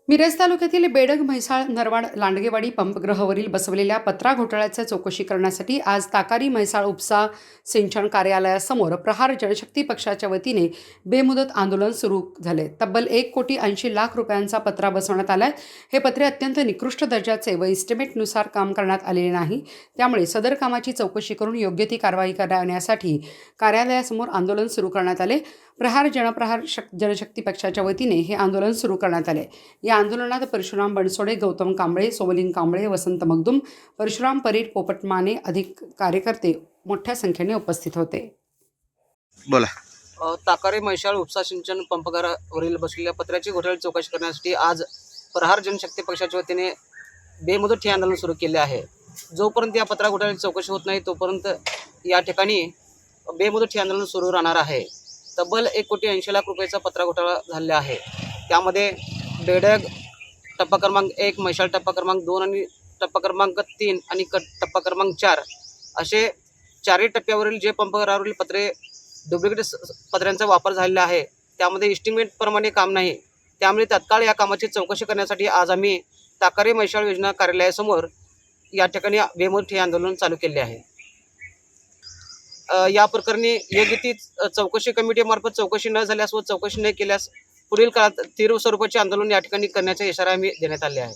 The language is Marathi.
मिरज तालुक्यातील बेडग, म्हैसाळ, नरवाड, लांडगेवाडी पंपगृहावरील बसवलेल्या पत्रा घोटाळ्याच्या चौकशी करण्यासाठी आज ताकारी म्हैसाळ उपसा सिंचन कार्यालयासमोर प्रहार जनशक्ती पक्षाच्या वतीने बेमुदत आंदोलन सुरू झाले. तब्बल 1,80,00,000 रुपयांचा पत्रा बसवण्यात आलाय. हे पत्रे अत्यंत निकृष्ट दर्जाचे व इस्टिमेटनुसार काम करण्यात आलेले नाही. त्यामुळे सदर कामाची चौकशी करून योग्य ती कारवाई करण्यासाठी कार्यालयासमोर आंदोलन सुरू करण्यात आले. प्रहार जनशक्ती पक्षाच्या वतीने हे आंदोलन सुरू करण्यात आले. या आंदोलनात परशुराम बनसोडे, गौतम कांबळे, सोमलिंग कांबळे, वसंत मगदुम, परशुराम परीट, पोपट माने अधिक कार्यकर्ते मोठ्या संख्येने उपस्थित होते. बोला. ताकारे म्हैसाळ उपसा सिंचन पंपघरावरील बसलेल्या पत्र्याची घोटाळ्याची चौकशी करण्यासाठी आज प्रहार जनशक्ती पक्षाच्या वतीने बेमुदत हे आंदोलन सुरू केले आहे. जोपर्यंत या पत्रा घोटाळ्याची चौकशी होत नाही तोपर्यंत या ठिकाणी बेमुदत हे आंदोलन सुरू राहणार आहे. तब्बल 1,80,00,000 रुपयाचा पत्रा घोटाळा झालेला आहे. त्यामध्ये बेडग टप्पा क्रमांक 1, म्हैसाळ टप्पा क्रमांक 2 आणि टप्पा क्रमांक 3 आणि टप्पा क्रमांक 4 असे चारही टप्प्यावरील जे पंपघरावरील पत्रे डुप्लिकेट पत्र्यांचा वापर झालेला आहे त्यामध्ये इस्टिमेटप्रमाणे काम नाही. त्यामुळे तत्काळ या कामाची चौकशी करण्यासाठी आज आम्ही ताकारे म्हैसाळ योजना कार्यालयासमोर या ठिकाणी बेमुदत हे आंदोलन चालू केले आहे. या प्रकरणी योग्य ती चौकशी कमिटीमार्फत चौकशी न झाल्यास व चौकशी न केल्यास पुढील काळात तीव्र स्वरूपाचे आंदोलन या ठिकाणी करण्याचा इशारा आम्ही देण्यात आले आहे.